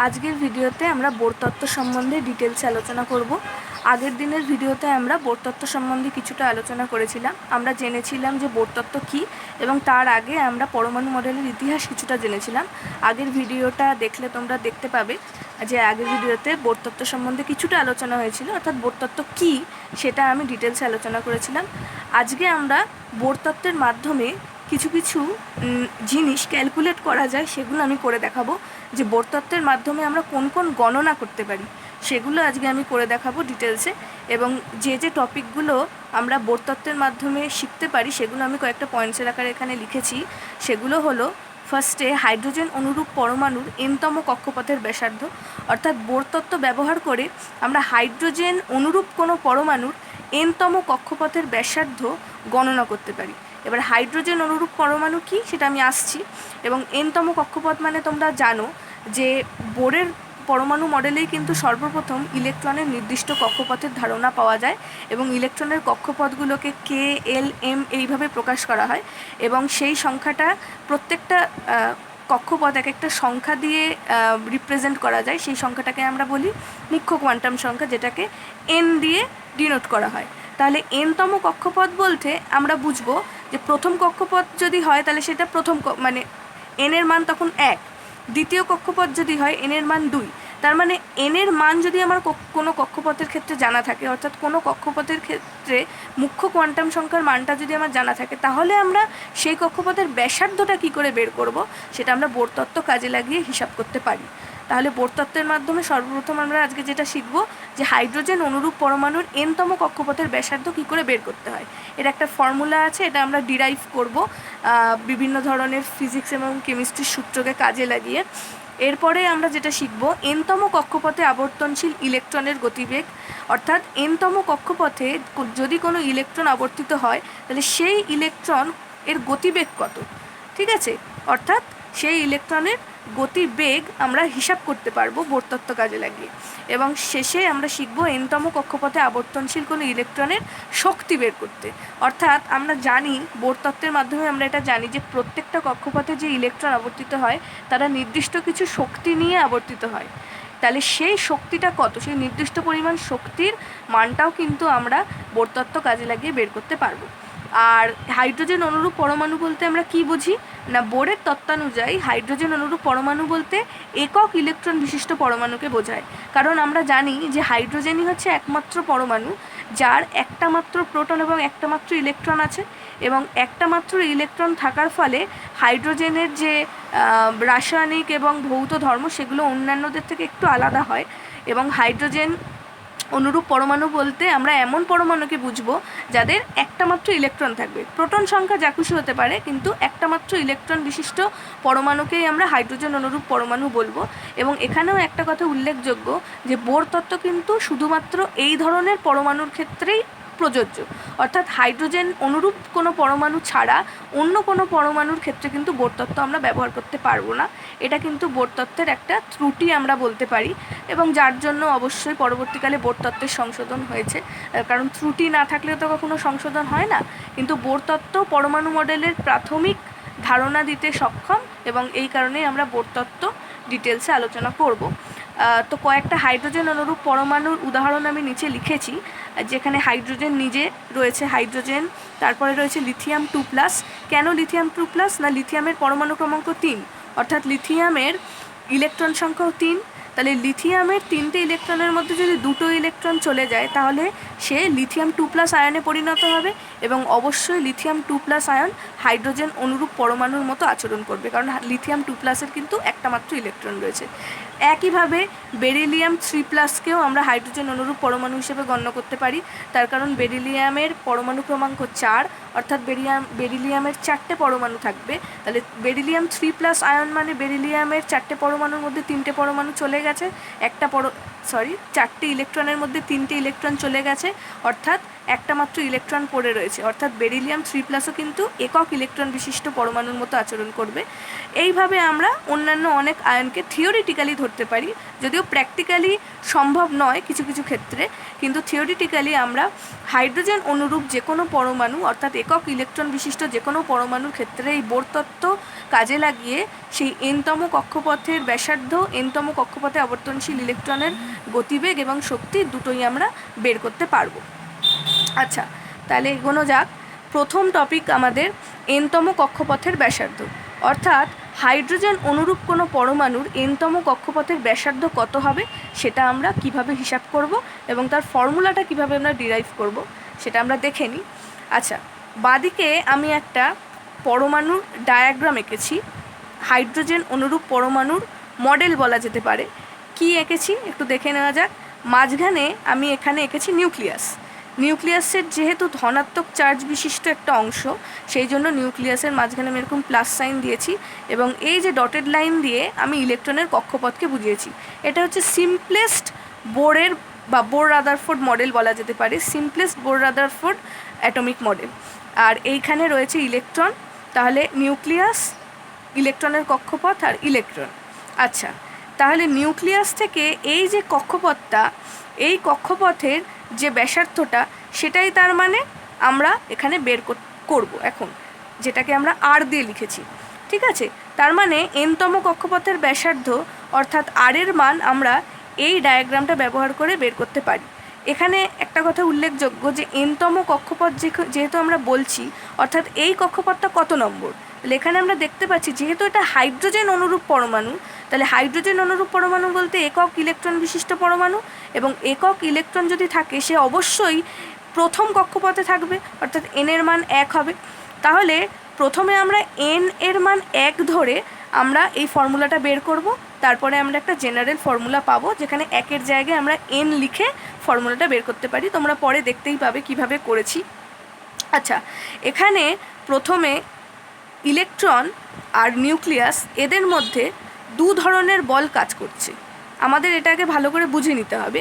আজকের ভিডিওতে আমরা বোর তত্ত্ব সম্বন্ধে ডিটেলসে আলোচনা করব। আগের দিনের ভিডিওতে আমরা বোর তত্ত্ব সম্বন্ধে কিছুটা আলোচনা করেছিলাম। আমরা জেনেছিলাম যে বোর তত্ত্ব কী, এবং তার আগে আমরা পরমাণু মডেলের ইতিহাস কিছুটা জেনেছিলাম। আগের ভিডিওটা দেখলে তোমরা দেখতে পাবে যে আগের ভিডিওতে বোর তত্ত্ব সম্বন্ধে কিছুটা আলোচনা হয়েছিল, অর্থাৎ বোর তত্ত্ব কী সেটা আমি ডিটেলসে আলোচনা করেছিলাম। আজকে আমরা বোর তত্ত্বের মাধ্যমে কিছু কিছু জিনিস ক্যালকুলেট করা যায়, সেগুলো আমি করে দেখাবো। যে বোর তত্ত্বের মাধ্যমে আমরা কোন কোন গণনা করতে পারি সেগুলো আজকে আমি করে দেখাবো ডিটেলসে। এবং যে যে টপিকগুলো আমরা বোর তত্ত্বের মাধ্যমে শিখতে পারি সেগুলো আমি কয়েকটা পয়েন্টসের আকারে এখানে লিখেছি। সেগুলো হলো, ফার্স্টে হাইড্রোজেন অনুরূপ পরমাণুর এনতম কক্ষপথের ব্যাসার্ধ, অর্থাৎ বোর তত্ত্ব ব্যবহার করে আমরা হাইড্রোজেন অনুরূপ কোনো পরমাণুর এনতম কক্ষপথের ব্যাসার্ধ গণনা করতে পারি। এবার হাইড্রোজেন অনুরূপ পরমাণু কি সেটা আমি আসছি। এবং এনতম কক্ষপথ মানে তোমরা জানো যে বোরের পরমাণু মডেলেই কিন্তু সর্বপ্রথম ইলেকট্রনের নির্দিষ্ট কক্ষপথের ধারণা পাওয়া যায়, এবং ইলেকট্রনের কক্ষপথগুলোকে কে, এল, এম এইভাবে প্রকাশ করা হয়। এবং সেই সংখ্যাটা প্রত্যেকটা কক্ষপথ এক একটা সংখ্যা দিয়ে রিপ্রেজেন্ট করা যায়। সেই সংখ্যাটাকে আমরা বলি মুখ্য কোয়ান্টাম সংখ্যা, যেটাকে এন দিয়ে ডিনোট করা হয়। তাহলে এনতম কক্ষপথ বলতে আমরা বুঝবো যে প্রথম কক্ষপথ যদি হয় তাহলে সেটা প্রথম মানে এনের মান তখন 1, দ্বিতীয় কক্ষপথ যদি হয় এনের মান 2। তার মানে এনের মান যদি আমার কোনো কক্ষপথের ক্ষেত্রে জানা থাকে, অর্থাৎ কোনো কক্ষপথের ক্ষেত্রে মুখ্য কোয়ান্টাম সংখ্যার মানটা যদি আমার জানা থাকে, তাহলে আমরা সেই কক্ষপথের ব্যাসার্ধটা কী করে বের করব সেটা আমরা বোর তত্ত্ব কাজে লাগিয়ে হিসাব করতে পারি। তাহলে বোর তত্ত্বের মাধ্যমে সর্বপ্রথম আমরা আজকে যেটা শিখব যে হাইড্রোজেন অনুরূপ পরমাণুর এনতম কক্ষপথের ব্যাসার্ধ কী করে বের করতে হয়। এর একটা ফর্মুলা আছে, এটা আমরা ডিরাইভ করব বিভিন্ন ধরনের ফিজিক্স এবং কেমিস্ট্রির সূত্রকে কাজে লাগিয়ে। এরপরে আমরা যেটা শিখব এনতম কক্ষপথে আবর্তনশীল ইলেকট্রনের গতিবেগ, অর্থাৎ এনতম কক্ষপথে যদি কোনো ইলেকট্রন আবর্তিত হয় তাহলে সেই ইলেকট্রন এর গতিবেগ কত, ঠিক আছে, অর্থাৎ সেই ইলেকট্রনের গতিবেগ আমরা হিসাব করতে পারবো বোর তত্ত্ব কাজে লাগিয়ে। এবং শেষে আমরা শিখব এনতম কক্ষপথে আবর্তনশীল কোনো ইলেকট্রনের শক্তি বের করতে। অর্থাৎ আমরা জানি বোর তত্ত্বের মাধ্যমে আমরা এটা জানি যে প্রত্যেকটা কক্ষপথে যে ইলেকট্রন আবর্তিত হয় তারা নির্দিষ্ট কিছু শক্তি নিয়ে আবর্তিত হয়। তাহলে সেই শক্তিটা কত, সেই নির্দিষ্ট পরিমাণ শক্তির মানটাও কিন্তু আমরা বোর তত্ত্ব কাজে লাগিয়ে বের করতে পারবো। আর হাইড্রোজেন অনুরূপ পরমাণু বলতে আমরা কি বুঝি না, বোরের তত্ত্বানুযায়ী হাইড্রোজেন অনুরূপ পরমাণু বলতে একক ইলেকট্রন বিশিষ্ট পরমাণুকে বোঝায়। কারণ আমরা জানি যে হাইড্রোজেনই হচ্ছে একমাত্র পরমাণু যার একটা মাত্র প্রোটন এবং একটা মাত্র ইলেকট্রন আছে। এবং একটা মাত্র ইলেকট্রন থাকার ফলে হাইড্রোজেনের যে রাসায়নিক এবং ভৌত ধর্ম সেগুলো অন্যান্যদের থেকে একটু আলাদা হয়। এবং হাইড্রোজেন অনুরূপ পরমাণু বলতে আমরা এমন পরমাণুকে বুঝবো যাদের একটা মাত্র ইলেকট্রন থাকবে। প্রোটন সংখ্যা যা খুশি হতে পারে, কিন্তু একটা মাত্র ইলেকট্রন বিশিষ্ট পরমাণুকেই আমরা হাইড্রোজেন অনুরূপ পরমাণু বলবো। এবং এখানেও একটা কথা উল্লেখযোগ্য যে বোর তত্ত্ব কিন্তু শুধুমাত্র এই ধরনের পরমাণুর ক্ষেত্রেই প্রযোজ্য, অর্থাৎ হাইড্রোজেন অনুরূপ কোনো পরমাণু ছাড়া অন্য কোনো পরমাণুর ক্ষেত্রে কিন্তু বোর তত্ত্ব আমরা ব্যবহার করতে পারবো না। এটা কিন্তু বোর তত্ত্বের একটা ত্রুটি আমরা বলতে পারি, এবং যার জন্য অবশ্যই পরবর্তীকালে বোর তত্ত্বের সংশোধন হয়েছে। কারণ ত্রুটি না থাকলে তো কখনো সংশোধন হয় না। কিন্তু বোর তত্ত্ব পরমাণু মডেলের প্রাথমিক ধারণা দিতে সক্ষম, এবং এই কারণেই আমরা বোর তত্ত্ব ডিটেলসে আলোচনা করব। তো কয়েকটা হাইড্রোজেন অনুরূপ পরমাণুর উদাহরণ আমি নিচে লিখেছি, যেখানে হাইড্রোজেন নিজে রয়েছে, হাইড্রোজেন, তারপরে রয়েছে লিথিয়াম 2+। কেন লিথিয়াম 2+? না, লিথিয়ামের পরমাণু ক্রমাঙ্ক 3, অর্থাৎ লিথিয়ামের ইলেকট্রন সংখ্যাও 3। তাহলে লিথিয়ামের 3টে ইলেকট্রনের মধ্যে যদি 2টো ইলেকট্রন চলে যায় তাহলে সে লিথিয়াম 2+ আয়নে পরিণত হবে, এবং অবশ্যই লিথিয়াম 2+ আয়ন হাইড্রোজেন অনুরূপ পরমাণুর মতো আচরণ করবে, কারণ লিথিয়াম 2+-এর কিন্তু একটা মাত্র ইলেকট্রন রয়েছে। একইভাবে বেরিলিয়াম 3+কেও আমরা হাইড্রোজেন অনুরূপ পরমাণু হিসেবে গণ্য করতে পারি। তার কারণ বেরিলিয়ামের পরমাণু ক্রমাঙ্ক 4, অর্থাৎ বেরিলিয়ামের 4টে পরমাণু থাকবে। তাহলে বেরিলিয়াম 3+ আয়ন মানে বেরিলিয়ামের 4টে পরমাণুর মধ্যে 3টে পরমাণু চলে গেছে, 4টে ইলেকট্রনের মধ্যে 3টে ইলেকট্রন চলে গেছে, অর্থাৎ একটা মাত্র ইলেকট্রন পড়ে রয়েছে, অর্থাৎ বেরিলিয়াম 3+ কিন্তু একক ইলেকট্রন বিশিষ্ট পরমাণুর মতো আচরণ করবে। এইভাবে আমরা অন্যান্য অনেক আয়নকে থিওরিটিক্যালি ধরতে পারি, যদিও প্র্যাকটিক্যালি সম্ভব নয় কিছু কিছু ক্ষেত্রে, কিন্তু থিওরিটিক্যালি আমরা হাইড্রোজেন অনুরূপ যে কোনো পরমাণু অর্থাৎ একক ইলেকট্রন বিশিষ্ট যে কোনো পরমাণুর ক্ষেত্রে এই বোর তত্ত্ব কাজে লাগিয়ে সেই এনতম কক্ষপথের ব্যাসার্ধ, এনতম কক্ষপথে আবর্তনশীল ইলেকট্রনের গতিবেগ এবং শক্তি দুটোই আমরা বের করতে পারবো। আচ্ছা, তাহলে এগোনো যাক। প্রথম টপিক আমাদের এনতম কক্ষপথের ব্যাসার্ধ, অর্থাৎ হাইড্রোজেন অনুরূপ কোনো পরমাণুর এনতম কক্ষপথের ব্যাসার্ধ কত হবে সেটা আমরা কিভাবে হিসাব করব এবং তার ফর্মুলাটা কিভাবে আমরা ডিরাইভ করব সেটা আমরা দেখে নিই। আচ্ছা, বাদিকে আমি একটা পরমাণুর ডায়াগ্রাম এঁকেছি, হাইড্রোজেন অনুরূপ পরমাণুর মডেল বলা যেতে পারে। কি এঁকেছি একটু দেখে নেওয়া যাক। মাঝখানে আমি এখানে এঁকেছি নিউক্লিয়াস। নিউক্লিয়াসের যেহেতু ধনাত্মক চার্জ বিশিষ্ট একটা অংশ, সেই জন্য নিউক্লিয়াসের মাঝখানে আমি এরকম প্লাস সাইন দিয়েছি এবং এই যে ডটেড লাইন দিয়ে আমি ইলেকট্রনের কক্ষপথকে বুঝিয়েছি। এটা হচ্ছে সিম্পলেস্ট বোরের বা বোর রাদারফোর্ড মডেল বলা যেতে পারে, simplest Bohr Rutherford atomic model. আর এইখানে রয়েছে ইলেকট্রন, তাহলে নিউক্লিয়াস, ইলেকট্রনের কক্ষপথ আর ইলেকট্রন। আচ্ছা, তাহলে নিউক্লিয়াস থেকে এই যে কক্ষপথটা, এই কক্ষপথের যে ব্যাসার্ধটা সেটাই তার মানে আমরা এখানে বের করব এখন, যেটাকে আমরা আর দিয়ে লিখেছি। ঠিক আছে, তার মানে এনতম কক্ষপথের ব্যাসার্ধ অর্থাৎ আর এর মান আমরা এই ডায়াগ্রামটা ব্যবহার করে বের করতে পারি। এখানে একটা কথা উল্লেখযোগ্য যে এনতম কক্ষপথ যেহেতু আমরা বলছি, অর্থাৎ এই কক্ষপথটা কত নম্বর, তাহলে এখানে আমরা দেখতে পাচ্ছি যেহেতু এটা হাইড্রোজেন অনুরূপ পরমাণু, তাহলে হাইড্রোজেন অনুরূপ পরমাণু বলতে একক ইলেকট্রন বিশিষ্ট পরমাণু, এবং একক ইলেকট্রন যদি থাকে সে অবশ্যই প্রথম কক্ষপথে থাকবে, অর্থাৎ এন এর মান 1 হবে। তাহলে প্রথমে আমরা এন এর মান 1 ধরে আমরা এই ফর্মুলাটা বের করব, তারপরে আমরা একটা জেনারেল ফর্মুলা পাবো যেখানে 1-এর জায়গায় আমরা এন লিখে ফর্মুলাটা বের করতে পারি। তোমরা পরে দেখতেই পাবে কিভাবে করেছি। আচ্ছা, এখানে প্রথমে ইলেকট্রন আর নিউক্লিয়াস এদের মধ্যে দু ধরনের বল কাজ করছে। আমাদের এটাকে ভালো করে বুঝে নিতে হবে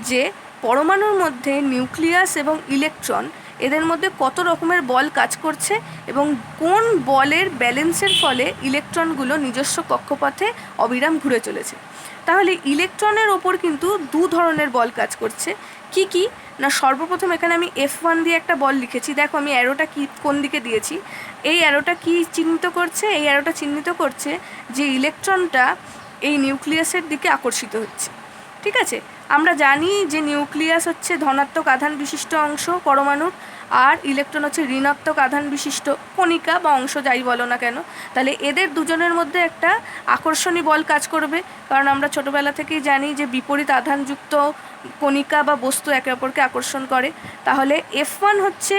যে পরমাণুর মধ্যে নিউক্লিয়াস এবং ইলেকট্রন এদের মধ্যে কত রকমের বল কাজ করছে এবং কোন বলের ব্যালেন্সের ফলে ইলেকট্রনগুলো নিজস্ব কক্ষপথে অবিরাম ঘুরে চলেছে। তাহলে ইলেকট্রনের ওপর কিন্তু দু ধরনের বল কাজ করছে। কি কি না, সর্বপ্রথম এখানে আমি F1 দিয়ে একটা বল লিখেছি। দেখো আমি অ্যারোটা কি কোন দিকে দিয়েছি। এই অ্যারোটা কি চিহ্নিত করছে? এই অ্যারোটা চিহ্নিত করছে যে ইলেকট্রনটা এই নিউক্লিয়াসের দিকে আকর্ষিত হচ্ছে। ঠিক আছে, আমরা জানি যে নিউক্লিয়াস হচ্ছে ধনাত্মক আধান বিশিষ্ট অংশ পরমাণুর, আর ইলেকট্রন হচ্ছে ঋণাত্মক আধান বিশিষ্ট কণিকা বা অংশ, যাই বলো না কেন। তাহলে এদের দুজনের মধ্যে একটা আকর্ষণী বল কাজ করবে, কারণ আমরা ছোটোবেলা থেকেই জানি যে বিপরীত আধানযুক্ত কণিকা বা বস্তু একে অপরকে আকর্ষণ করে। তাহলে F1 হচ্ছে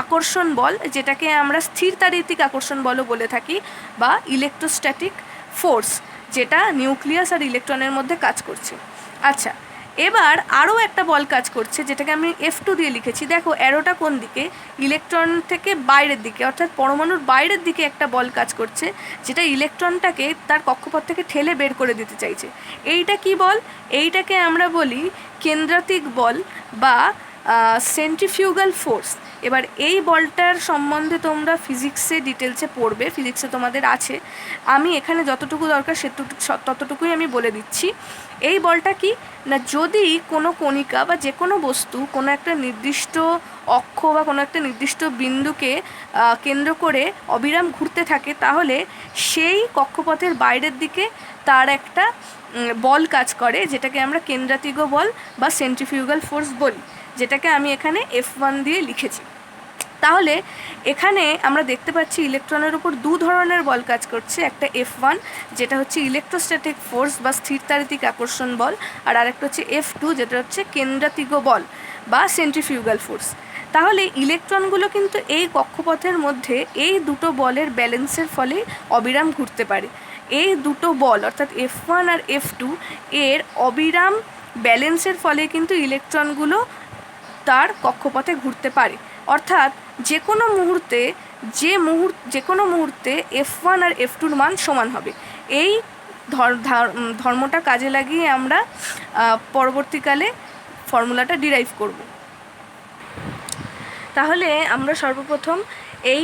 আকর্ষণ বল, যেটাকে আমরা স্থিরতাড়িতিক আকর্ষণ বলও বলে থাকি, বা ইলেকট্রোস্ট্যাটিক ফোর্স, যেটা নিউক্লিয়াস আর ইলেকট্রনের মধ্যে কাজ করছে। আচ্ছা, এবার আরও একটা বল কাজ করছে যেটাকে আমি F2 দিয়ে লিখেছি। দেখো অ্যারোটা কোন দিকে, ইলেকট্রন থেকে বাইরের দিকে, অর্থাৎ পরমাণুর বাইরের দিকে একটা বল কাজ করছে, যেটা ইলেকট্রনটাকে তার কক্ষপথ থেকে ঠেলে বের করে দিতে চাইছে। এইটা কি বল? এইটাকে আমরা বলি কেন্দ্রাতিক বল বা সেন্ট্রিফিউগাল ফোর্স। এবার এই বলটার সম্বন্ধে তোমরা ফিজিক্সে ডিটেলসে পড়বে, ফিজিক্সে তোমাদের আছে। আমি এখানে যতটুকু দরকার ততটুকুই আমি বলে দিচ্ছি। এই বলটা কি না, যদি কোনো কণিকা বা যে কোনো বস্তু কোনো একটা নির্দিষ্ট অক্ষ বা কোনো একটা নির্দিষ্ট বিন্দুকে কেন্দ্র করে অবিরাম ঘুরতে থাকে, তাহলে সেই কক্ষপথের বাইরের দিকে তার একটা বল কাজ করে, যেটাকে আমরা কেন্দ্রাতিক বল বা সেন্ট্রিফিউগাল ফোর্স বলি, যেটাকে আমি এখানে F1 দিয়ে লিখেছি। তাহলে এখানে আমরা দেখতে পাচ্ছি ইলেকট্রনের উপর দু ধরনের বল কাজ করছে। একটা F1 যেটা হচ্ছে ইলেকট্রোস্ট্যাটিক ফোর্স বা স্থিরতাড়িতিক আকর্ষণ বল, আর আরেকটা হচ্ছে F2 যেটা হচ্ছে কেন্দ্রাতিক বল বা সেন্ট্রিফিউগাল ফোর্স। তাহলে ইলেকট্রনগুলো কিন্তু এই কক্ষপথের মধ্যে এই দুটো বলের ব্যালেন্সের ফলে অবিরাম ঘুরতে পারে। এই দুটো বল অর্থাৎ F1 আর F2 এর অবিরাম ব্যালেন্সের ফলে কিন্তু ইলেকট্রনগুলো তার কক্ষপথে ঘুরতে পারে। অর্থাৎ যে কোনো মুহূর্তে F1 আর F2-র মান সমান হবে। এই ধর্মটা কাজে লাগিয়ে আমরা পরবর্তীকালে ফর্মুলাটা ডিরাইভ করব। তাহলে আমরা সর্বপ্রথম এই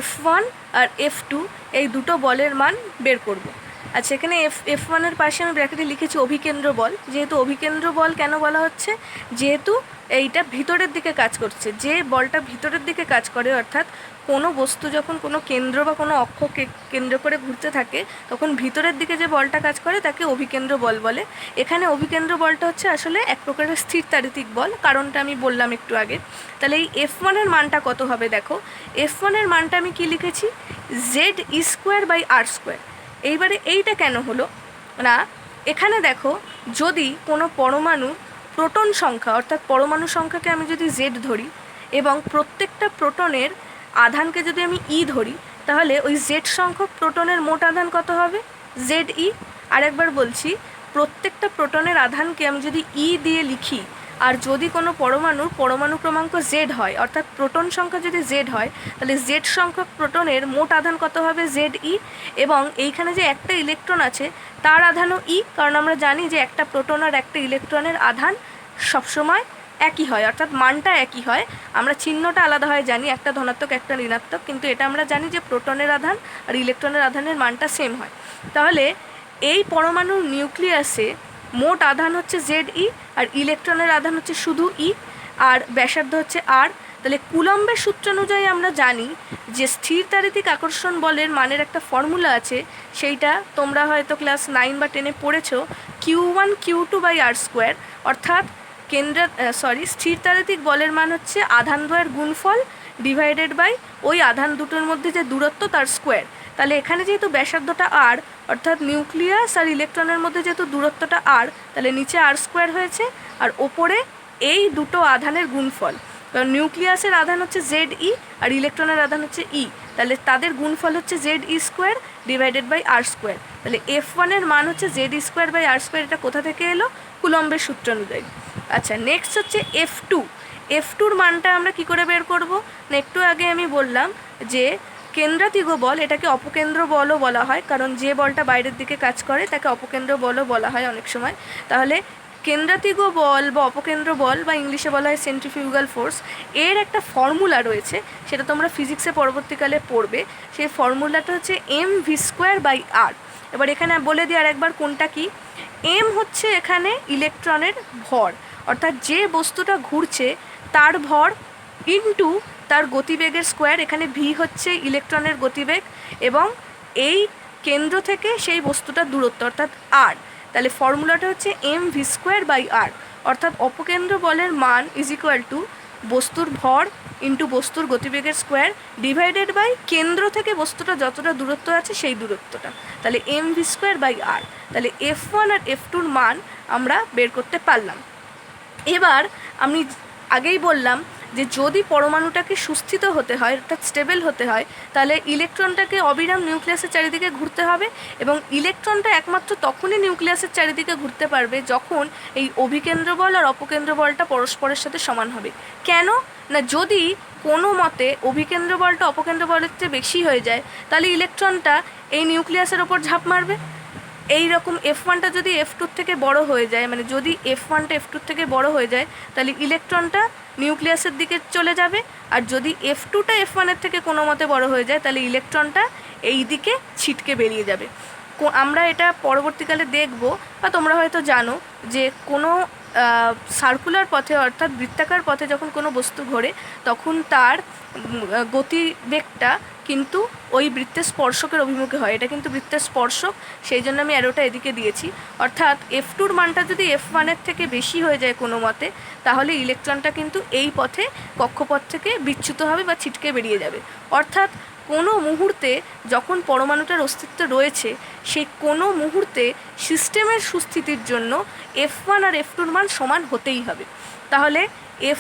F1 আর F2 এই দুটো বলের মান বের করব। আচ্ছা, এখানে F1-এর পাশে আমি ব্র্যাকেটে লিখেছি অভিকেন্দ্র বল। যেহেতু অভিকেন্দ্র বল কেন বলা হচ্ছে, যেহেতু এইটা ভিতরের দিকে কাজ করছে। যে বলটা ভিতরের দিকে কাজ করে, অর্থাৎ কোনো বস্তু যখন কোনো কেন্দ্র বা কোনো অক্ষকে কেন্দ্র করে ঘুরতে থাকে তখন ভিতরের দিকে যে বলটা কাজ করে তাকে অভিকেন্দ্র বল বলে। এখানে অভিকেন্দ্র বলটা হচ্ছে আসলে এক প্রকারের স্থির তাড়িতিক বল, কারণটা আমি বললাম একটু আগে। তাহলে এই F1-এর মানটা কত হবে দেখো। F1-এর মানটা আমি কি লিখেছি, ZE²/R²। এইবারে এইটা কেন হলো না, এখানে দেখো যদি কোনো পরমাণু প্রোটন সংখ্যা, অর্থাৎ পরমাণু সংখ্যাকে আমি যদি Z ধরি এবং প্রত্যেকটা প্রোটনের আধানকে যদি আমি E ধরি, তাহলে ওই Z সংখ্যক প্রোটনের মোট আধান কত হবে, ZE। আরেকবার বলছি, প্রত্যেকটা প্রোটনের আধানকে আমি যদি E দিয়ে লিখি, আর যদি কোনো পরমাণু ক্রমাঙ্ক Z হয়, অর্থাৎ প্রোটন সংখ্যা যদি Z হয়, তাহলে Z সংখ্যক প্রোটনের মোট আধান কত হবে, ZE। এবং এইখানে যে একটা ইলেকট্রন আছে তার আধানও E, কারণ আমরা জানি যে একটা প্রোটন আর একটা ইলেকট্রনের আধান সবসময় একই হয়, অর্থাৎ মানটা একই হয়। আমরা চিহ্নটা আলাদা হয় জানি, একটা ধনাত্মক একটা ঋণাত্মক, কিন্তু এটা আমরা জানি যে প্রোটনের আধান আর ইলেকট্রনের আধানের মানটা সেম হয়। তাহলে এই পরমাণুর নিউক্লিয়াসে মোট আধান হচ্ছে ZE, আর ইলেকট্রনের আধান হচ্ছে শুধু E, আর ব্যাসার্ধ হচ্ছে R। তাহলে কুলম্বের সূত্র অনুযায়ী আমরা জানি যে স্থির তাড়িতিক আকর্ষণ বলের মানের একটা ফর্মুলা আছে, সেইটা তোমরা হয়তো ক্লাস 9 বা 10-এ পড়েছো, Q1Q2/R²। অর্থাৎ স্থির তাড়িতিক বলের মান হচ্ছে আধান দ্বয়ের গুণফল ডিভাইডেড বাই ওই আধান দুটোর মধ্যে যে দূরত্ব তার স্কোয়ার। তাহলে এখানে যেহেতু ব্যাসার্ধটা R, অর্থাৎ নিউক্লিয়াস আর ইলেকট্রনের মধ্যে যেহেতু দূরত্বটা R, তাহলে নিচে R² হয়েছে আর ওপরে এই দুটো আধানের গুণফল। কারণ নিউক্লিয়াসের আধান হচ্ছে ZE আর ইলেকট্রনের আধান হচ্ছে E, তাহলে তাদের গুণফল হচ্ছে ZE² ডিভাইডেড বাই R²। তাহলে F1-এর মান হচ্ছে ZE²/R²। এটা কোথা থেকে এলো, কুলম্বের সূত্র অনুযায়ী। আচ্ছা, নেক্সট হচ্ছে F2। F2-র মানটা আমরা কি করে বের করব না, একটু আগে আমি বললাম যে কেন্দ্রাতিগ বল, এটাকে অপকেন্দ্র বলও বলা হয়, কারণ যে বলটা বাইরের দিকে কাজ করে তাকে অপকেন্দ্র বলও বলা হয় অনেক সময়। তাহলে কেন্দ্রাতিগ বল বা অপকেন্দ্র বল বা ইংলিশে বলা হয় সেন্ট্রিফিউগাল ফোর্স, এর একটা ফর্মুলা রয়েছে, সেটা তোমরা ফিজিক্সে পরবর্তীকালে পড়বে। সেই ফর্মুলাটা হচ্ছে mv²/r। এবার এখানে বলে দিই আর একবার কোনটা কি। m হচ্ছে এখানে ইলেকট্রনের ভর, অর্থাৎ যে বস্তুটা ঘুরছে তার ভর ইন্টু তার গতিবেগের স্কোয়ার। এখানে v হচ্ছে ইলেকট্রনের গতিবেগ এবং এই কেন্দ্র থেকে সেই বস্তুটার দূরত্ব অর্থাৎ r। তাহলে ফর্মুলাটা হচ্ছে mv²/r, অর্থাৎ অপকেন্দ্র বলের মান ইজ ইকুয়াল টু বস্তুর ভর ইন্টু বস্তুর গতিবেগের স্কোয়ার ডিভাইডেড বাই কেন্দ্র থেকে বস্তুটা যতটা দূরত্ব আছে সেই দূরত্বটা। তাহলে mv²/r। তাহলে F1 আর F2-র মান আমরা বের করতে পারলাম। এবার আমি আগেই বললাম যে যদি পরমাণুটাকে সুস্থিত হতে হয়, অর্থাৎ স্টেবল হতে হয়, তাহলে ইলেকট্রনটাকে অবিরাম নিউক্লিয়াসের চারিদিকে ঘুরতে হবে, এবং ইলেকট্রনটা একমাত্র তখনই নিউক্লিয়াসের চারিদিকে ঘুরতে পারবে যখন এই অভিকেন্দ্র বল আর অপকেন্দ্র বলটা পরস্পরের সাথে সমান হবে। কেন না, যদি কোনো মতে অভিকেন্দ্র বলটা অপকেন্দ্র বলের চেয়ে বেশি হয়ে যায়, তাহলে ইলেকট্রনটা এই নিউক্লিয়াসের ওপর ঝাঁপ মারবে। এই রকম F1টা যদি F2-র থেকে বড় হয়ে যায়, মানে যদি F1টা F2-র থেকে বড় হয়ে যায়, তাহলে ইলেকট্রনটা নিউক্লিয়াসের দিকে চলে যাবে, আর যদি F2টা F1-এর থেকে কোনো মতে বড় হয়ে যায়, তাহলে ইলেকট্রনটা এই দিকে ছিটকে বেরিয়ে যাবে। আমরা এটা পরবর্তীকালে দেখব, বা তোমরা হয়তো জানো যে কোনো সার্কুলার পথে, অর্থাৎ বৃত্তাকার পথে যখন কোনো বস্তু ঘোরে, তখন তার গতিবেগটা কিন্তু ওই বৃত্তের স্পর্শকের অভিমুখে হয়। এটা কিন্তু বৃত্তের স্পর্শক, সেই জন্য আমি অ্যারোটা এদিকে দিয়েছি। অর্থাৎ F2-র মানটা যদি F1-এর থেকে বেশি হয়ে যায় কোনো মতে, তাহলে ইলেকট্রনটা কিন্তু এই পথে কক্ষপথ থেকে বিচ্যুত হবে বা ছিটকে বেরিয়ে যাবে। অর্থাৎ কোনো মুহূর্তে যখন পরমাণুটার অস্তিত্ব রয়েছে, সেই কোনো মুহূর্তে সিস্টেমের সুস্থিতির জন্য F1 আর F2-র মান সমান হতেই হবে। তাহলে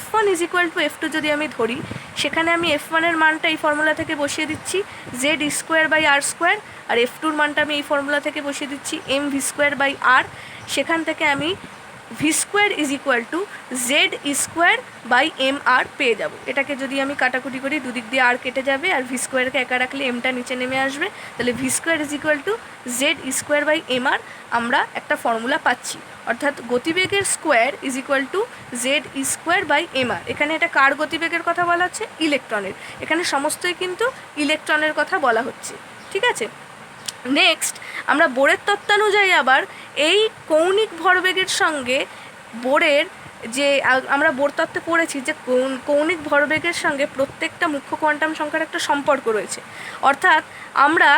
F1 is equal two F2 যদি আমি ধরি, সেখানে আমি F1-এর মানটা এই ফর্মুলা থেকে বসিয়ে দিচ্ছি ZE²/R², আর F2-র মানটা আমি এই ফর্মুলা থেকে বসিয়ে দিচ্ছি mv²/r। সেখান থেকে আমি V square is equal to Z square by M R পেয়ে যাব। এটাকে যদি আমি কাটাকুটি করি, দুদিক দিয়ে আর কেটে যাবে, আর ভি স্কোয়ারকে একা রাখলে এমটা নিচে নেমে আসবে, তাহলে V square is equal to Z square by M R আমরা একটা ফর্মুলা পাচ্ছি। অর্থাৎ গতিবেগের square is equal to Z square by M R. এখানে এটা কার গতিবেগের কথা বলা হচ্ছে? ইলেকট্রনের। এখানে সমস্তই কিন্তু ইলেকট্রনের কথা বলা হচ্ছে, ঠিক আছে। নেক্সট আমরা বোরের তত্ত্বানুযায়ী আবার এই কৌণিক ভরবেগের সঙ্গে বোরের যে আমরা বোর তত্ত্বে পড়েছি যে কৌণিক ভরবেগের সঙ্গে প্রত্যেকটা মুখ্য কোয়ান্টাম সংখ্যার একটা সম্পর্ক রয়েছে। অর্থাৎ আমরা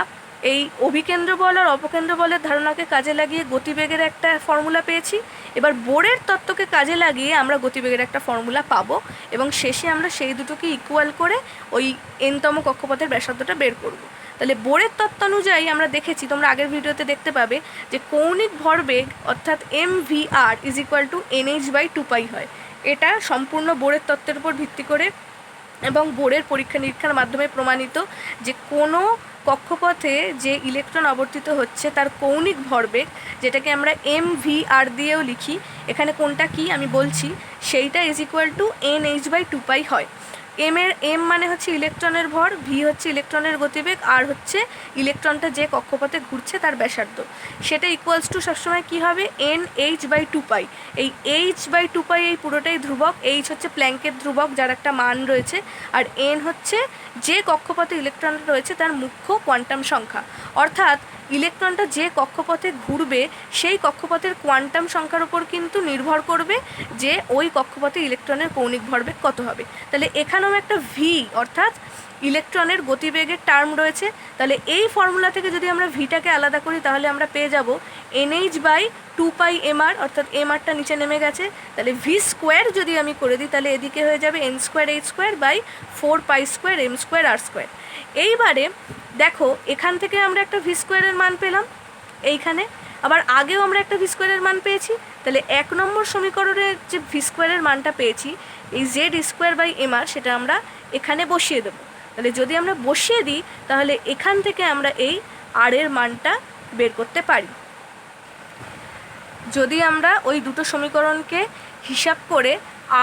এই অভিকেন্দ্র বল আর অপকেন্দ্র বলের ধারণাকে কাজে লাগিয়ে গতিবেগের একটা ফর্মুলা পেয়েছি। এবার বোরের তত্ত্বকে কাজে লাগিয়ে আমরা গতিবেগের একটা ফর্মুলা পাবো, এবং শেষে আমরা সেই দুটোকে ইকুয়াল করে ওই এনতম কক্ষপথের ব্যাসার্ধটা বের করব। তাহলে বোরের তত্ত্বানুযায়ী আমরা দেখেছি, তোমরা আগের ভিডিওতে দেখতে পাবে যে কৌণিক ভরবেগ অর্থাৎ M V R is equal to NH by 2পাই হয়। এটা সম্পূর্ণ বোরের তত্ত্বের উপর ভিত্তি করে এবং বোরের পরীক্ষা নিরীক্ষার মাধ্যমে প্রমাণিত যে কোনো কক্ষপথে যে ইলেকট্রন অবর্তিত হচ্ছে তার কৌণিক ভরবেগ, যেটাকে আমরা এম ভি আর দিয়েও লিখি, এখানে কোনটা কি আমি বলছি, সেইটা is equal to NH by 2পাই হয়। এম মানে হচ্ছে ইলেকট্রনের ভর, ভি হচ্ছে ইলেকট্রনের গতিবেগ, আর হচ্ছে ইলেকট্রনটা যে কক্ষপথে ঘুরছে তার ব্যাসার্ধ। সেটা ইকুয়ালস টু সবসময় কী হবে? এন এইচ বাই 2পাই। এই এইচ বাই 2পাই এই পুরোটাই ধ্রুবক। এইচ হচ্ছে প্ল্যাঙ্কের ধ্রুবক, যার একটা মান রয়েছে, আর এন হচ্ছে যে কক্ষপথে ইলেকট্রন রয়েছে তার মুখ্য কোয়ান্টাম সংখ্যা। অর্থাৎ ইলেকট্রনটা যে কক্ষপথে ঘুরবে সেই কক্ষপথের কোয়ান্টাম সংখ্যার উপর কিন্তু নির্ভর করবে যে ওই কক্ষপথে ইলেকট্রনের কৌণিক ভরবেগ কত হবে। তাহলে এখানেও একটা ভি অর্থাৎ ইলেকট্রনের গতিবেগের টার্ম রয়েছে। তাহলে এই ফর্মুলা থেকে যদি আমরা ভিটাকে আলাদা করি তাহলে আমরা পেয়ে যাব এনএইচ বাই 2পাই এম আর, অর্থাৎ এম আরটা নিচে নেমে গেছে। তাহলে ভি স্কোয়ার যদি আমি করে দিই তাহলে এদিকে হয়ে যাবে N square H square by 4পাই square M square R square. এইবারে দেখো এখান থেকে আমরা একটা ভি স্কোয়ারের মান পেলাম, এইখানে আবার আগেও আমরা একটা ভি স্কোয়ারের মান পেয়েছি। তাহলে 1 নম্বর সমীকরণের যে ভি স্কোয়ারের মানটা পেয়েছি এই জেড স্কোয়ার বাই এম আর, সেটা আমরা এখানে বসিয়ে দেবো। তাহলে যদি আমরা বসিয়ে দিই তাহলে এখান থেকে আমরা এই আর এর মানটা বের করতে পারি। যদি আমরা ওই দুটো সমীকরণকে হিসাব করে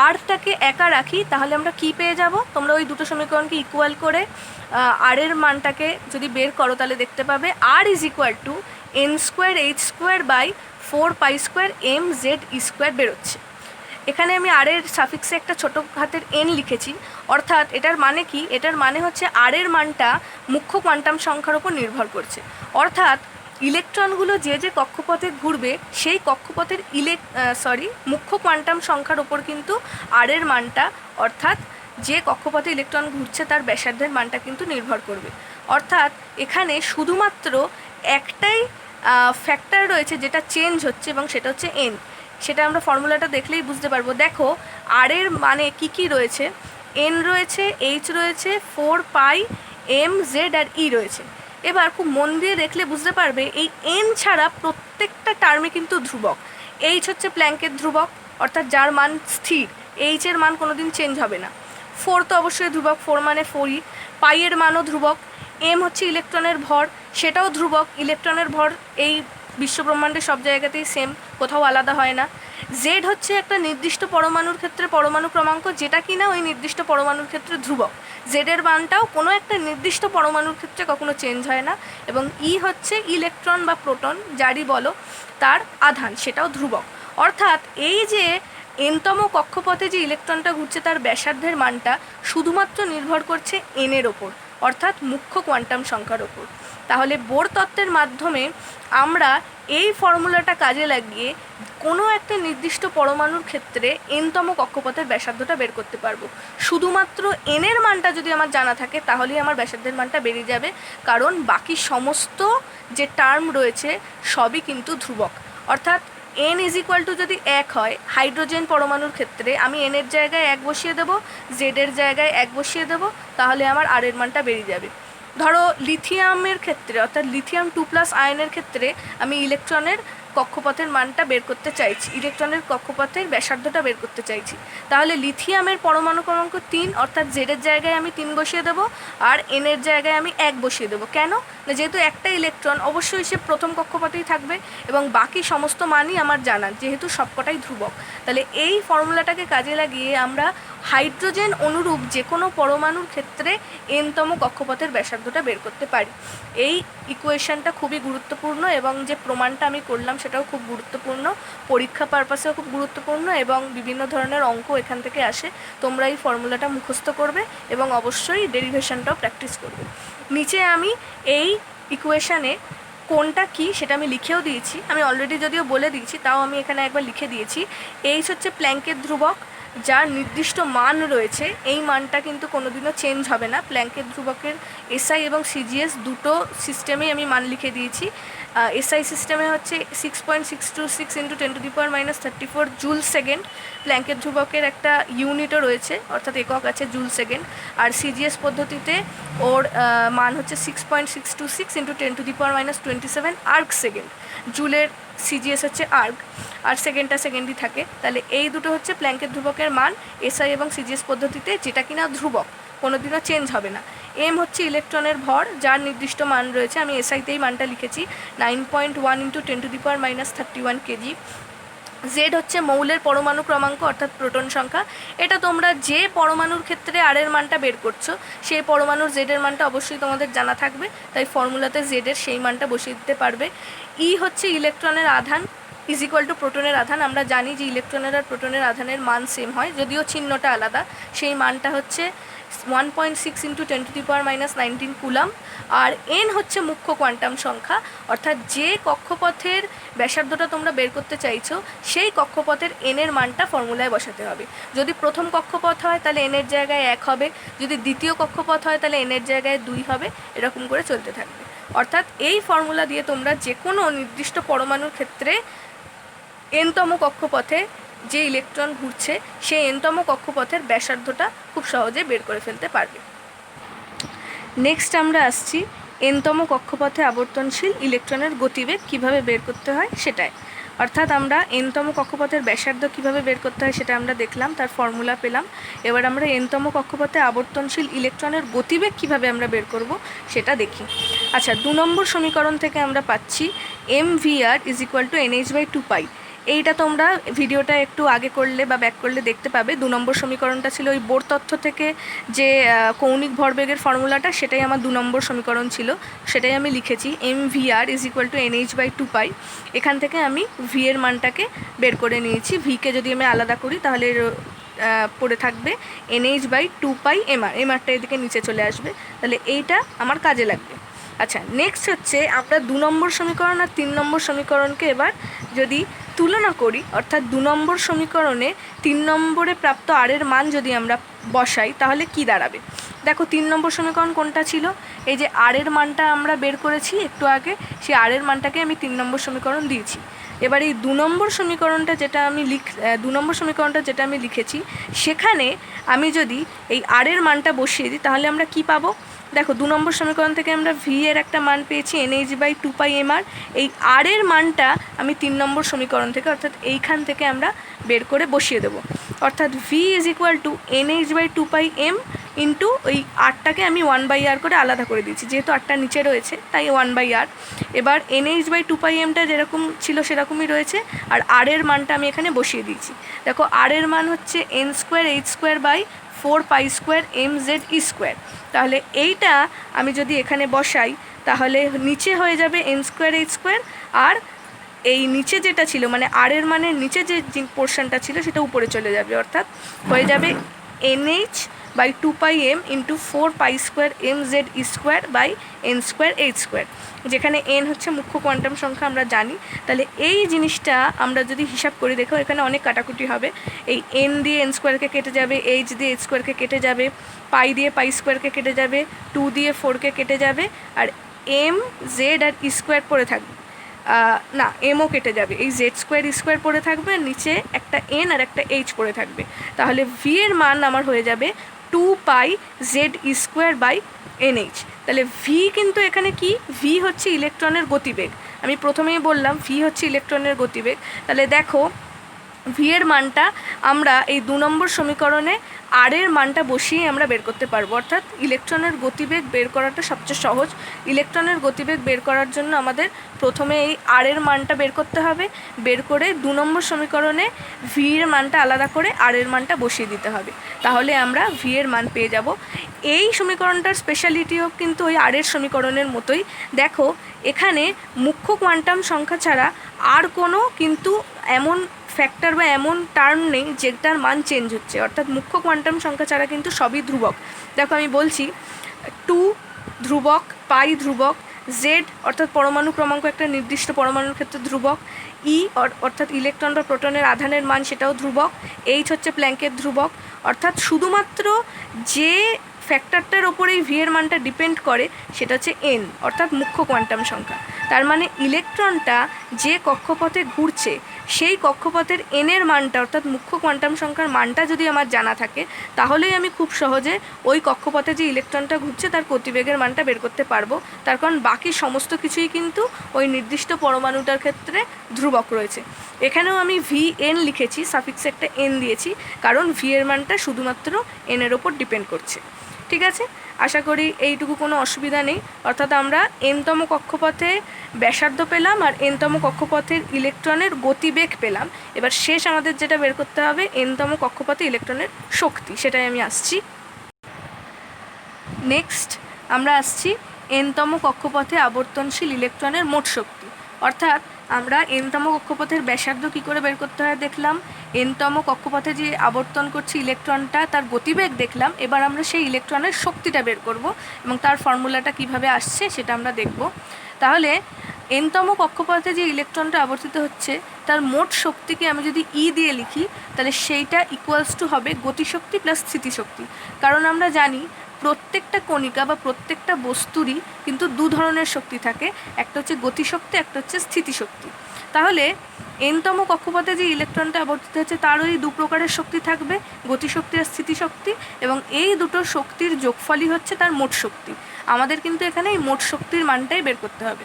আরটাকে একা রাখি তাহলে আমরা কি পেয়ে যাব? তোমরা ওই দুটো সমীকরণকে ইকুয়াল করে আর এর মানটাকে যদি বের করো তাহলে দেখতে পাবে R is equal to N square H square by 4পাই স্কোয়ার এম জেড স্কোয়ার বেরোচ্ছে। এখানে আমি আর এর সাফিক্সে একটা ছোটো হাতের এন লিখেছি। অর্থাৎ এটার মানে কি? এটার মানে হচ্ছে আর এর মানটা মুখ্য কোয়ান্টাম সংখ্যার উপর নির্ভর করছে। অর্থাৎ ইলেকট্রনগুলো যে যে কক্ষপথে ঘুরবে সেই কক্ষপথের মুখ্য কোয়ান্টাম সংখ্যার ওপর কিন্তু আর এর মানটা, অর্থাৎ যে কক্ষপথে ইলেকট্রন ঘুরছে তার ব্যাসার্ধের মানটা কিন্তু নির্ভর করবে। অর্থাৎ এখানে শুধুমাত্র একটাই ফ্যাক্টর রয়েছে যেটা চেঞ্জ হচ্ছে এবং সেটা হচ্ছে এন। সেটা আমরা ফর্মুলাটা দেখলেই বুঝতে পারবো। দেখো আর এর মানে কি রয়েছে? এন রয়েছে, এইচ রয়েছে, 4পাই এম জেড আর ই রয়েছে। এবার খুব মন দিয়ে দেখলে বুঝতে পারবে এই এন ছাড়া প্রত্যেকটা টার্মে কিন্তু ধ্রুবক। এইচ হচ্ছে প্ল্যাঙ্কের ধ্রুবক, অর্থাৎ যার মান স্থির, এইচের মান কোনো দিন চেঞ্জ হবে না। 4 তো অবশ্যই ধ্রুবক, 4 মানে 4ই। পাইয়ের মানও ধ্রুবক। এম হচ্ছে ইলেকট্রনের ভর, সেটাও ধ্রুবক। ইলেকট্রনের ভর এই বিশ্বব্রহ্মাণ্ডের সব জায়গাতেই সেম, কোথাও আলাদা হয় না। জেড হচ্ছে একটা নির্দিষ্ট পরমাণুর ক্ষেত্রে পরমাণু ক্রমাঙ্ক, যেটা কিনা ওই নির্দিষ্ট পরমাণুর ক্ষেত্রে ধ্রুবক। জেডের মানটাও কোনো একটা নির্দিষ্ট পরমাণুর ক্ষেত্রে কখনো চেঞ্জ হয় না। এবং ই হচ্ছে ইলেকট্রন বা প্রোটন যারই বলো তার আধান, সেটাও ধ্রুবক। অর্থাৎ এই যে এনতম কক্ষপথে যে ইলেকট্রনটা ঘুরছে তার ব্যাসার্ধের মানটা শুধুমাত্র নির্ভর করছে এনের ওপর, অর্থাৎ মুখ্য কোয়ান্টাম সংখ্যার ওপর। তাহলে বোর তত্ত্বের মাধ্যমে আমরা এই ফর্মুলাটা কাজে লাগিয়ে কোনো একটা নির্দিষ্ট পরমাণুর ক্ষেত্রে এনতম কক্ষপথের ব্যাসার্ধটা বের করতে পারবো। শুধুমাত্র এনের মানটা যদি আমার জানা থাকে তাহলেই আমার ব্যাসার্ধের মানটা বেরিয়ে যাবে, কারণ বাকি সমস্ত যে টার্ম রয়েছে সবই কিন্তু ধ্রুবক। অর্থাৎ এন ইজ ইকুয়াল টু যদি 1 হয় হাইড্রোজেন পরমাণুর ক্ষেত্রে, আমি এনের জায়গায় 1 বসিয়ে দেবো, জেডের জায়গায় 1 বসিয়ে দেবো, তাহলে আমার আর এর মানটা বেরিয়ে যাবে। ধরো লিথিয়ামের ক্ষেত্রে, অর্থাৎ লিথিয়াম 2+ আয়নের ক্ষেত্রে আমি ইলেকট্রনের কক্ষপথের মানটা বের করতে চাইছি, ইলেকট্রনের কক্ষপথের ব্যাসার্ধটা বের করতে চাইছি। তাহলে লিথিয়ামের পরমাণু ক্রমাঙ্ক 3, অর্থাৎ জেডের জায়গায় আমি 3 বসিয়ে দেবো আর এনের জায়গায় আমি 1 বসিয়ে দেবো। কেন না, যেহেতু একটা ইলেকট্রন অবশ্যই সে প্রথম কক্ষপথেই থাকবে এবং বাকি সমস্ত মানই আমার জানা, যেহেতু সবকটাই ধ্রুবক। তাহলে এই ফর্মুলাটাকে কাজে লাগিয়ে আমরা হাইড্রোজেন অনুরূপ যে কোনো পরমাণুর ক্ষেত্রে এনতম কক্ষপথের ব্যাসার্ধটা বের করতে পারি। এই ইকুয়েশনটা খুবই গুরুত্বপূর্ণ এবং যে প্রমাণটা আমি করলাম সেটাও খুব গুরুত্বপূর্ণ, পরীক্ষা পারপাসেও খুব গুরুত্বপূর্ণ এবং বিভিন্ন ধরনের অঙ্ক এখান থেকে আসে। তোমরা এই ফর্মুলাটা মুখস্থ করবে এবং অবশ্যই ডেরিভেশনটাও প্র্যাকটিস করবে। নিচে আমি এই ইকুয়েশানে কোনটা কি সেটা আমি লিখেও দিয়েছি, আমি অলরেডি যদিও বলে দিয়েছি তাও আমি এখানে একবার লিখে দিয়েছি। এইচ হচ্ছে প্ল্যাঙ্কের ধ্রুবক, যার নির্দিষ্ট মান রয়েছে, এই মানটা কিন্তু কোনোদিনও চেঞ্জ হবে না। প্ল্যাঙ্কের ধ্রুবকের এসআই এবং সিজিএস দুটো সিস্টেমেই আমি মান লিখে দিয়েছি। এসআই সিস্টেমে হচ্ছে 6.626 × 10⁻34 জুল সেকেন্ড, প্ল্যাঙ্কের ধ্রুবকের একটা ইউনিটও রয়েছে অর্থাৎ একক আছে জুল সেকেন্ড। আর সিজিএস পদ্ধতিতে ওর মান হচ্ছে 6.626 × 10⁻27 আর্ক সেকেন্ড। জুলের সিজিএস হচ্ছে আর্ক আর সেকেন্ডটা সেকেন্ডই থাকে। তাহলে এই দুটো হচ্ছে প্ল্যাঙ্কের ধ্রুবকের মান এসআই এবং সিজিএস পদ্ধতিতে, যেটা কিনা ধ্রুবক, কোনোদিনও চেঞ্জ হবে না। এম হচ্ছে ইলেকট্রনের ভর, যার নির্দিষ্ট মান রয়েছে, আমি এসআইতেই মানটা লিখেছি 9.1 × 10⁻31 কেজি। জেড হচ্ছে মৌলের পরমাণু ক্রমাঙ্ক অর্থাৎ প্রোটন সংখ্যা। এটা তোমরা যে পরমাণুর ক্ষেত্রে আর এর মানটা বের করছো সেই পরমাণুর জেডের মানটা অবশ্যই তোমাদের জানা থাকবে, তাই ফর্মুলাতে জেডের সেই মানটা বসিয়ে দিতে পারবে। ই হচ্ছে ইলেকট্রনের আধান ইজ ইকুয়াল টু প্রোটনের আধান। আমরা জানি যে ইলেকট্রনের আর প্রোটনের আধানের মান সেম হয়, যদিও চিহ্নটা আলাদা। সেই মানটা হচ্ছে 1.6 × 10⁻19 কুলাম। আর এন হচ্ছে মুখ্য কোয়ান্টাম সংখ্যা, অর্থাৎ যে কক্ষপথের ব্যাসার্ধটা তোমরা বের করতে চাইছো সেই কক্ষপথের এনের মানটা ফর্মুলায় বসাতে হবে। যদি প্রথম কক্ষপথ হয় তাহলে এনের জায়গায় 1 হবে, যদি দ্বিতীয় কক্ষপথ হয় তাহলে এনের জায়গায় 2 হবে, এরকম করে চলতে থাকবে। অর্থাৎ এই ফর্মুলা দিয়ে তোমরা যে কোনো নির্দিষ্ট পরমাণুর ক্ষেত্রে এনতম কক্ষপথে যে ইলেকট্রন ঘুরছে সেই এনতম কক্ষপথের ব্যাসার্ধটা খুব সহজে বের করে ফেলতে পারবে। নেক্সট আমরা আসছি এনতম কক্ষপথে আবর্তনশীল ইলেকট্রনের গতিবেগ কিভাবে বের করতে হয় সেটাই। অর্থাৎ আমরা এনতম কক্ষপথের ব্যাসার্ধ কিভাবে বের করতে হয় সেটা আমরা দেখলাম, তার ফর্মুলা পেলাম। এবার আমরা এনতম কক্ষপথে আবর্তনশীল ইলেকট্রনের গতিবেগ কিভাবে আমরা বের করব সেটা দেখি। আচ্ছা, 2 নম্বর সমীকরণ থেকে আমরা পাচ্ছি mvr = nh/2π। এইটা তোমরা ভিডিওটা একটু আগে করলে বা ব্যাক করলে দেখতে পাবে। 2 নম্বর সমীকরণটা ছিল ওই বোর তথ্য থেকে যে কৌণিক ভরবেগের ফর্মুলাটা, সেটাই আমার 2 নম্বর সমীকরণ ছিল, সেটাই আমি লিখেছি mvr = nh/2π। এখান থেকে আমি ভি এর মানটাকে বের করে নিয়েছি। ভিকে যদি আমি আলাদা করি তাহলে পড়ে থাকবে nh/2πmr, এমআরটা এদিকে নিচে চলে আসবে, তাহলে এইটা আমার কাজে লাগবে। আচ্ছা, নেক্সট হচ্ছে আমরা 2 নম্বর সমীকরণ আর 3 নম্বর সমীকরণকে এবার যদি তুলনা করি, অর্থাৎ 2 নম্বর সমীকরণে 3 নম্বরে প্রাপ্ত আর এর মান যদি আমরা বসাই তাহলে কি দাঁড়াবে। দেখো 3 নম্বর সমীকরণ কোনটা ছিল, এই যে আর এর মানটা আমরা বের করেছি একটু আগে, সেই আর এর মানটাকে আমি 3 নম্বর সমীকরণ দিয়েছি। এবার এই 2 নম্বর সমীকরণটা যেটা আমি লিখেছি সেখানে আমি যদি এই আর এর মানটা বসিয়ে দিই তাহলে আমরা কি পাবো। দেখো 2 নম্বর সমীকরণ থেকে আমরা ভি এর একটা মান পেয়েছি nh/2πmr। এই আর এর মানটা আমি 3 নম্বর সমীকরণ থেকে অর্থাৎ এইখান থেকে আমরা বের করে বসিয়ে দেবো। অর্থাৎ ভি = nh/2πm ইন্টু ওই আরটাকে আমি 1/r করে আলাদা করে দিয়েছি, যেহেতু আরটা নিচে রয়েছে তাই 1/r। এবার nh/2πmটা যেরকম ছিল সেরকমই রয়েছে আর আর এর মানটা আমি এখানে বসিয়ে দিয়েছি। দেখো আর এর মান হচ্ছে n²h²/4π² তাহলে এইটা আমি যদি এখানে বসাই তাহলে নিচে হয়ে যাবে n²h² আর এই নিচে যেটা ছিল মানে আর এর মানের নিচে যে পোর্শনটা ছিল সেটা উপরে চলে যাবে, অর্থাৎ হয়ে যাবে nh/2πm × 4π²mz² যেখানে n হচ্ছে মুখ্য কোয়ান্টাম সংখ্যা আমরা জানি। তাহলে এই জিনিসটা আমরা যদি হিসাব করে দেখো এখানে অনেক কাটাকুটি হবে। এই n দিয়ে n² কেটে যাবে, h দিয়ে h² কেটে যাবে, পাই দিয়ে π² কেটে যাবে, 2 দিয়ে 4 কেটে যাবে আর m z আর e² পড়ে থাকবে, না এমও কেটে যাবে, এই z² পড়ে থাকবে, নিচে একটা n আর একটা h পড়ে থাকবে। তাহলে ভি এর মান আমার হয়ে যাবে 2πze²/nh। তাহলে ভি কিন্তু এখানে কি, ভি হচ্ছে ইলেকট্রনের গতিবেগ আমি প্রথমেই বললাম ভি হচ্ছে ইলেকট্রনের গতিবেগ। তাহলে দেখো ভি এর মানটা আমরা এই 2 নম্বর সমীকরণে আর এর মানটা বসিয়ে আমরা বের করতে পারবো। অর্থাৎ ইলেকট্রনের গতিবেগ বের করাটা সবচেয়ে সহজ। ইলেকট্রনের গতিবেগ বের করার জন্য আমাদের প্রথমে এই আর এর মানটা বের করতে হবে, বের করে 2 নম্বর সমীকরণে ভি এর মানটা আলাদা করে আর এর মানটা বসিয়ে দিতে হবে, তাহলে আমরা ভি এর মান পেয়ে যাব। এই সমীকরণটার স্পেশালিটিও কিন্তু ওই আর এর সমীকরণের মতোই। দেখো এখানে মুখ্য কোয়ান্টাম সংখ্যা ছাড়া আর কোনো কিন্তু এমন ফ্যাক্টর বা এমন টার্ম নেই যেটার মান চেঞ্জ হচ্ছে, অর্থাৎ মুখ্য কোয়ান্টাম সংখ্যা ছাড়া কিন্তু সবই ধ্রুবক। দেখো আমি বলছি 2 ধ্রুবক, পাই ধ্রুবক, জেড অর্থাৎ পরমাণু ক্রমাঙ্ক একটা নির্দিষ্ট পরমাণুর ক্ষেত্রে ধ্রুবক, ই অর্থাৎ ইলেকট্রন বা প্রোটনের আধানের মান সেটাও ধ্রুবক, এইচ হচ্ছে প্ল্যাঙ্কের ধ্রুবক। অর্থাৎ শুধুমাত্র যে ফ্যাক্টরটার ওপরেই ভি এর মানটা ডিপেন্ড করে সেটা হচ্ছে এন, অর্থাৎ মুখ্য কোয়ান্টাম সংখ্যা। তার মানে ইলেকট্রনটা যে কক্ষপথে ঘুরছে সেই কক্ষপথের এনের মানটা অর্থাৎ মুখ্য কোয়ান্টাম সংখ্যার মানটা যদি আমার জানা থাকে, তাহলেই আমি খুব সহজে ওই কক্ষপথে যে ইলেকট্রনটা ঘুরছে তার গতিবেগের মানটা বের করতে পারবো। তার কারণ বাকি সমস্ত কিছুই কিন্তু ওই নির্দিষ্ট পরমাণুটার ক্ষেত্রে ধ্রুবক রয়েছে। এখানেও আমি ভি এন লিখেছি, সাফিক্সে একটা এন দিয়েছি, কারণ ভি এর মানটা শুধুমাত্র এনের ওপর ডিপেন্ড করছে। ঠিক আছে, আশা করি এইটুকু কোনো অসুবিধা নেই। অর্থাৎ আমরা এনতম কক্ষপথে ব্যাসার্ধ পেলাম আর এনতম কক্ষপথের ইলেকট্রনের গতিবেগ পেলাম। এবার শেষ আমাদের যেটা বের করতে হবে এনতম কক্ষপথে ইলেকট্রনের শক্তি, সেটাই আমি আসছি। নেক্সট আমরা আসছি এনতম কক্ষপথে আবর্তনশীল ইলেকট্রনের মোট শক্তি। অর্থাৎ আমরা এনতম কক্ষপথের ব্যাসার্ধ কী করে বের করতে হয় দেখলাম, এনতম কক্ষপথে যে আবর্তন করছে ইলেকট্রনটা তার গতিবেগ দেখলাম। এবার আমরা সেই ইলেকট্রনের শক্তিটা বের করব এবং তার ফর্মুলাটা কিভাবে আসছে সেটা আমরা দেখব। তাহলে এনতম কক্ষপথে যে ইলেকট্রনটা আবর্তিত হচ্ছে তার মোট শক্তিকে আমি যদি ই দিয়ে লিখি তাহলে সেইটা ইকুয়ালস টু হবে গতিশক্তি প্লাস স্থিতিশক্তি। কারণ আমরা জানি প্রত্যেকটা কণিকা বা প্রত্যেকটা বস্তুরই কিন্তু 2 ধরনের শক্তি থাকে, একটা হচ্ছে গতিশক্তি, একটা হচ্ছে স্থিতিশক্তি। তাহলে এনতম কক্ষপথে যে ইলেকট্রনটা আবর্তিত হচ্ছে তারই 2 প্রকারের শক্তি থাকবে, গতিশক্তি আর স্থিতিশক্তি, এবং এই দুটো শক্তির যোগফলই হচ্ছে তার মোট শক্তি। আমাদের কিন্তু এখানে এই মোট শক্তির মানটাই বের করতে হবে।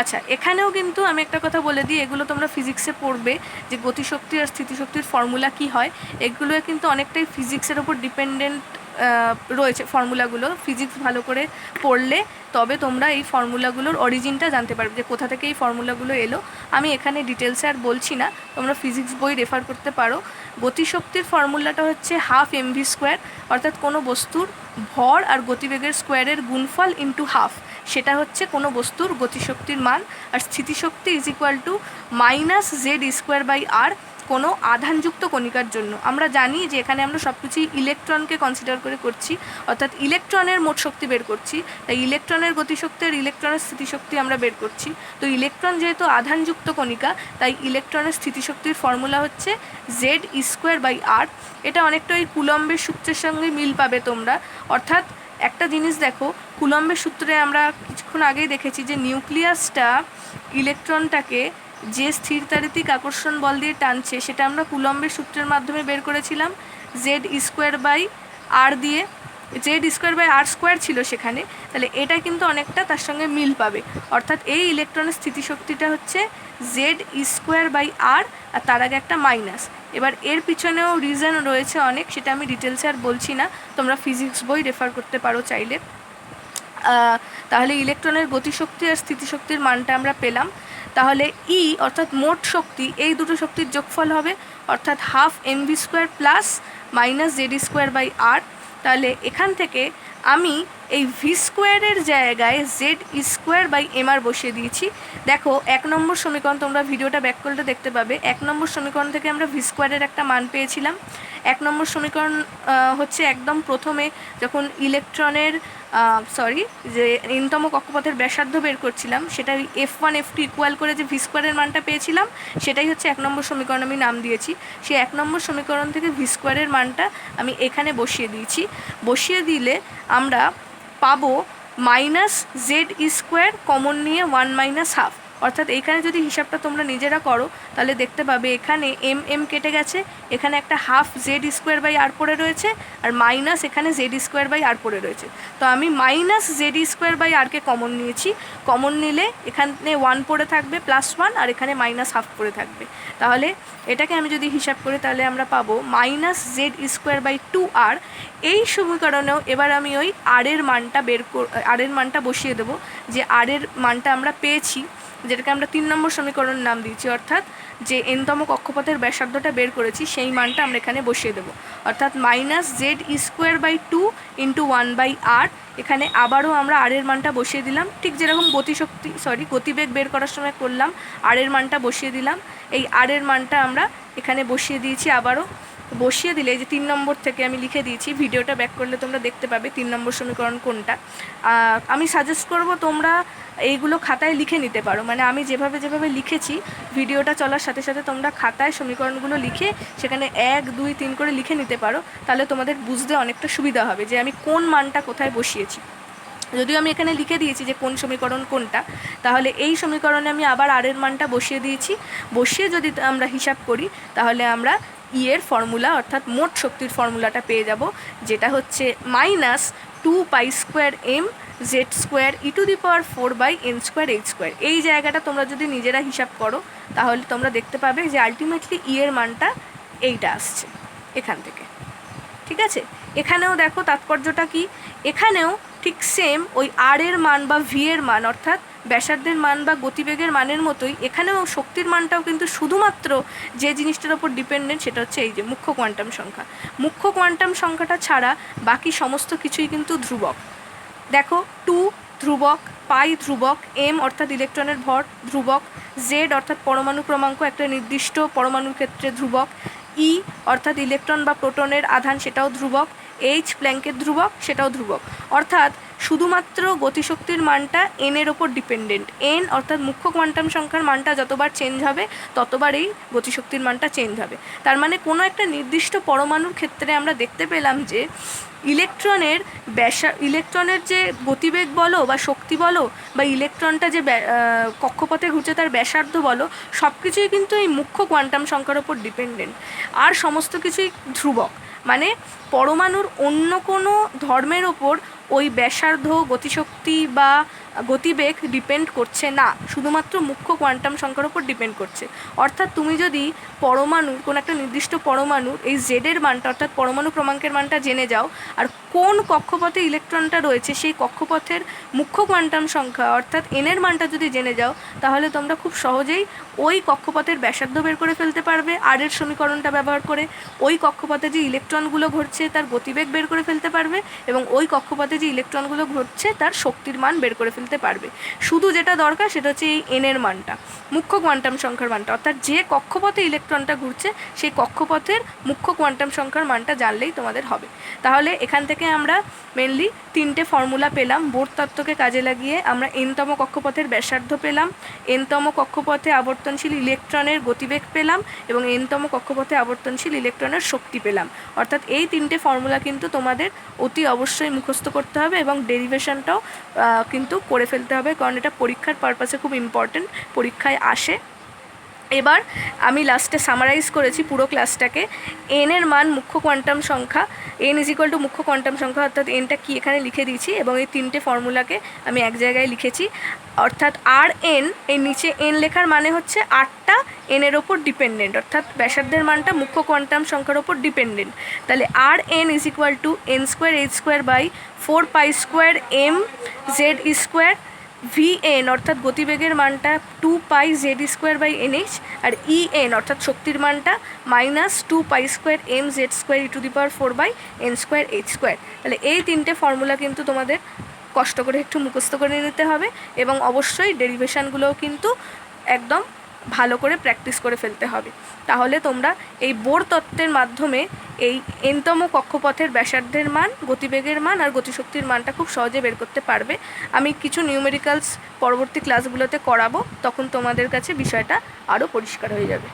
আচ্ছা, এখানেও কিন্তু আমি একটা কথা বলে দিই, এগুলো তোমরা ফিজিক্সে পড়বে যে গতিশক্তি আর স্থিতিশক্তির ফর্মুলা কি হয়। এগুলো কিন্তু অনেকটাই ফিজিক্সের ওপর ডিপেন্ডেন্ট রয়েছে ফর্মুলাগুলো। ফিজিক্স ভালো করে পড়লে তবে তোমরা এই ফর্মুলাগুলোর অরিজিনটা জানতে পারবে যে কোথা থেকে এই ফর্মুলাগুলো এলো। আমি এখানে ডিটেলসে আর বলছি না, তোমরা ফিজিক্স বই রেফার করতে পারো। গতিশক্তির ফর্মুলাটা হচ্ছে 1/2 mv², অর্থাৎ কোনো বস্তুর ভর আর গতিবেগের স্কোয়ারের গুণফল ইন্টু 1/2, সেটা হচ্ছে কোনো বস্তুর গতিশক্তির মান। আর স্থিতিশক্তি ইজ ইকুয়াল টু -z²/r কোনো আধানযুক্ত কণিকার জন্য। আমরা জানি যে এখানে আমরা সব কিছুই ইলেকট্রনকে কনসিডার করে করছি, অর্থাৎ ইলেকট্রনের মোট শক্তি বের করছি, তাই ইলেকট্রনের গতিশক্তি আর ইলেকট্রনের স্থিতিশক্তি আমরা বের করছি। তো ইলেকট্রন যেহেতু আধানযুক্ত কণিকা তাই ইলেকট্রনের স্থিতিশক্তির ফর্মুলা হচ্ছে z²/r। এটা অনেকটা ওই কুলম্বের সূত্রের সঙ্গে মিল পাবে তোমরা। অর্থাৎ একটা জিনিস দেখো, কুলম্বের সূত্রে আমরা কিছুক্ষণ আগেই দেখেছি যে নিউক্লিয়াসটা ইলেকট্রনটাকে যে স্থিরতারিতিক আকর্ষণ বল দিয়ে টানছে সেটা আমরা কুলম্বের সূত্রের মাধ্যমে বের করেছিলাম z²/r দিয়ে। z²/r² ছিল সেখানে, তাহলে এটা কিন্তু অনেকটা তার সঙ্গে মিল পাবে। অর্থাৎ এই ইলেকট্রনের স্থিতিশক্তিটা হচ্ছে z²/r আর তার আগে একটা মাইনাস। এবার এর পিছনেও রিজন রয়েছে অনেক, সেটা আমি ডিটেলসে আর বলছি না, তোমরা ফিজিক্স বই রেফার করতে পারো চাইলে। তাহলে ইলেকট্রনের গতিশক্তি আর স্থিতিশক্তির মানটা আমরা পেলাম। তাহলে ই অর্থাৎ মোট শক্তি, এই দুটো শক্তির যোগফল হবে, অর্থাৎ 1/2 mv² প্লাস -z²/r। তাহলে এখান থেকে আমি এই v² জায়গায় z²/mr বসিয়ে দিয়েছি। দেখো 1 নম্বর সমীকরণ, তোমরা ভিডিওটা ব্যাক করলে দেখতে পাবে, 1 নম্বর সমীকরণ থেকে আমরা v² একটা মান পেয়েছিলাম। 1 নম্বর সমীকরণ হচ্ছে একদম প্রথমে যখন ইলেকট্রনের যে এনতম কক্ষপথের ব্যাসার্ধ বের করছিলাম, সেটা f1 f2 ইকুয়াল করে যে v² মানটা পেয়েছিলাম, সেটাই হচ্ছে 1 নম্বর সমীকরণ আমি নাম দিয়েছি। সেই 1 নম্বর সমীকরণ থেকে v² মানটা আমি এখানে বসিয়ে দিয়েছি। বসিয়ে দিলে আমরা পাবো -z² কমন নিয়ে 1 - 1/2, অর্থাৎ এইখানে যদি হিসাবটা তোমরা নিজেরা করো তাহলে দেখতে পাবে এখানে এম এম কেটে গেছে, এখানে একটা half Z square by R পড়ে রয়েছে, আর মাইনাস এখানে জেড স্কোয়ার বাই আর পড়ে রয়েছে। তো আমি মাইনাস জেড স্কোয়ার বাই আরকে কমন নিয়েছি, কমন নিলে এখানে 1 পড়ে থাকবে +1, আর এখানে মাইনাস হাফ পড়ে থাকবে। তাহলে এটাকে আমি যদি হিসাব করি তাহলে আমরা পাবো minus Z square by 2r। এই সমীকরণেও এবার আমি ওই আরের মানটা বসিয়ে দেবো, যে আরের মানটা আমরা পেয়েছি, যেটাকে আমরা 3 নম্বর সমীকরণ নাম দিয়েছি, অর্থাৎ যে এনতম কক্ষপথের ব্যাসার্ধটা বের করেছি সেই মানটা আমরা এখানে বসিয়ে দেবো, অর্থাৎ minus Z square by 2 into 1/r। এখানে আবারও আমরা আরের মানটা বসিয়ে দিলাম, ঠিক যেরকম গতিবেগ বের করার সময় করলাম, আরের মানটা বসিয়ে দিলাম। এই আরের মানটা আমরা এখানে বসিয়ে দিয়েছি, আবারও বসিয়ে দিলে যে 3 নম্বর থেকে আমি লিখে দিয়েছি, ভিডিওটা ব্যাক করলে তোমরা দেখতে পাবে 3 নম্বর সমীকরণ কোনটা। আমি সাজেস্ট করব তোমরা এইগুলো খাতায় লিখে নিতে পারো, মানে আমি যেভাবে লিখেছি ভিডিওটা চলার সাথে সাথে তোমরা খাতায় সমীকরণগুলো লিখে সেখানে 1 2 3 করে লিখে নিতে পারো, তাহলে তোমাদের বুঝতে অনেকটা সুবিধা হবে যে আমি কোন মানটা কোথায় বসিয়েছি। যদিও আমি এখানে লিখে দিয়েছি যে কোন সমীকরণ কোনটা, তাহলে এই সমীকরণে আমি আবার আরের মানটা বসিয়ে দিয়েছি। বসিয়ে যদি আমরা হিসাব করি তাহলে আমরা এর ফর্মুলা অর্থাৎ মোট শক্তির ফর্মুলাটা পেয়ে যাব, যেটা হচ্ছে -2π² mz² e⁴/n²h²। এই জায়গাটা তোমরা যদি নিজেরা হিসাব করো তাহলে তোমরা দেখতে পাবে যে আলটিমেটলি এর মানটা এইটা আসছে এখান থেকে। ঠিক আছে, এখানেও দেখো তাৎপর্যটা কি, এখানেও ঠিক সেম ওই আর এর মান বা ভি এর মান অর্থাৎ ব্যাসার্ধের মান বা গতিবেগের মানের মতোই এখানেও শক্তির মানটাও কিন্তু শুধুমাত্র যে জিনিসটার ওপর ডিপেন্ডেন্ট সেটা হচ্ছে এই যে মুখ্য কোয়ান্টাম সংখ্যা। মুখ্য কোয়ান্টাম সংখ্যাটা ছাড়া বাকি সমস্ত কিছুই কিন্তু ধ্রুবক। দেখো 2 ধ্রুবক, পাই ধ্রুবক, এম অর্থাৎ ইলেকট্রনের ভর ধ্রুবক, জেড অর্থাৎ পরমাণু ক্রমাঙ্ক একটা নির্দিষ্ট পরমাণুর ক্ষেত্রে ধ্রুবক, ই অর্থাৎ ইলেকট্রন বা প্রোটনের আধান সেটাও ধ্রুবক, এইচ প্ল্যাঙ্কের ধ্রুবক সেটাও ধ্রুবক। অর্থাৎ শুধুমাত্র গতিশক্তির মানটা এন এর ওপর ডিপেন্ডেন্ট। এন অর্থাৎ মুখ্য কোয়ান্টাম সংখ্যার মানটা যতবার চেঞ্জ হবে ততবার এই গতিশক্তির মানটা চেঞ্জ হবে। তার মানে কোনো একটা নির্দিষ্ট পরমাণুর ক্ষেত্রে আমরা দেখতে পেলাম যে ইলেকট্রনের যে গতিবেগ বলো বা শক্তি বলো বা ইলেকট্রনটা যে কক্ষপথে ঘুরছে তার ব্যাসার্ধ বলো, সব কিছুই কিন্তু এই মুখ্য কোয়ান্টাম সংখ্যার ওপর ডিপেন্ডেন্ট, আর সমস্ত কিছুই ধ্রুবক। মানে পরমাণুর অন্য কোনো ধর্মের ওপর ওই ব্যাসার্ধ, গতিশক্তি বা গতিবেগ ডিপেন্ড করছে না, শুধুমাত্র মুখ্য কোয়ান্টাম সংখ্যার ওপর ডিপেন্ড করছে। অর্থাৎ তুমি যদি পরমাণুর কোনো একটা নির্দিষ্ট পরমাণুর এই জেডের মানটা অর্থাৎ পরমাণু ক্রমাঙ্কের মানটা জেনে যাও, আর কোন কক্ষপথে ইলেকট্রনটা রয়েছে সেই কক্ষপথের মুখ্য কোয়ান্টাম সংখ্যা অর্থাৎ এনের মানটা যদি জেনে যাও, তাহলে তোমরা খুব সহজেই ওই কক্ষপথের ব্যাসার্ধ বের করে ফেলতে পারবে আর এর সমীকরণটা ব্যবহার করে, ওই কক্ষপথে যে ইলেকট্রনগুলো ঘুরছে তার গতিবেগ বের করে ফেলতে পারবে, এবং ওই কক্ষপথে যে ইলেকট্রনগুলো ঘুরছে তার শক্তির মান বের করে ফেলতে পারবে। শুধু যেটা দরকার সেটা হচ্ছে এই এনের মানটা, মুখ্য কোয়ান্টাম সংখ্যার মানটা, অর্থাৎ যে কক্ষপথে ইলেকট্রনটা ঘুরছে সেই কক্ষপথের মুখ্য কোয়ান্টাম সংখ্যার মানটা জানলেই তোমাদের হবে। তাহলে এখান থেকে আমরা মেনলি 3টে ফর্মুলা পেলাম। বোর তত্ত্বকে কাজে লাগিয়ে আমরা এনতম কক্ষপথের ব্যাসার্ধ পেলাম, এনতম কক্ষপথে আবর্তনশীল ইলেকট্রনের গতিবেগ পেলাম, এবং এনতম কক্ষপথে আবর্তনশীল ইলেকট্রনের শক্তি পেলাম। অর্থাৎ এই 3টে ফর্মুলা কিন্তু তোমাদের অতি অবশ্যই মুখস্থ করতে হবে, এবং ডেরিভেশনটাও কিন্তু করে ফেলতে হবে, কারণ এটা পরীক্ষার পারপাসে খুব ইম্পর্টেন্ট, পরীক্ষায় আসে। এবার আমি লাস্টে সামারাইজ করেছি পুরো ক্লাসটাকে। এন এর মান মুখ্য কোয়ান্টাম সংখ্যা, এন = মুখ্য কোয়ান্টাম সংখ্যা, অর্থাৎ এনটা কি এখানে লিখে দিয়েছি, এবং এই 3টে ফর্মুলাকে আমি এক জায়গায় লিখেছি। অর্থাৎ আর এন, এই নিচে এন লেখার মানে হচ্ছে 8টা এনের ওপর ডিপেন্ডেন্ট, অর্থাৎ ব্যাসার্ধের মানটা মুখ্য কোয়ান্টাম সংখ্যার ওপর ডিপেন্ডেন্ট। তাহলে আর এন = n²h² 4π² mz², অর্থাৎ গতিবেগের মানটা 2πz²/nh, আর en অর্থাৎ শক্তির মানটা -2π² mz² e⁴/n²h²। তাহলে এই 3টে ফর্মুলা কিন্তু তোমাদের কষ্ট করে একটু মুখস্থ করে নিতে হবে, এবং অবশ্যই ডেরিভেশনগুলোও কিন্তু একদম ভালো করে প্র্যাকটিস করে ফেলতে হবে। তাহলে তোমরা এই বোর তত্ত্বের মাধ্যমে এই এনতম কক্ষপথের ব্যাসার্ধের মান, গতিবেগের মান আর গতিশক্তির মানটা খুব সহজে বের করতে পারবে। আমি কিছু নিউমেরিক্যালস পরবর্তী ক্লাসগুলোতে করাবো, তখন তোমাদের কাছে বিষয়টা আরও পরিষ্কার হয়ে যাবে।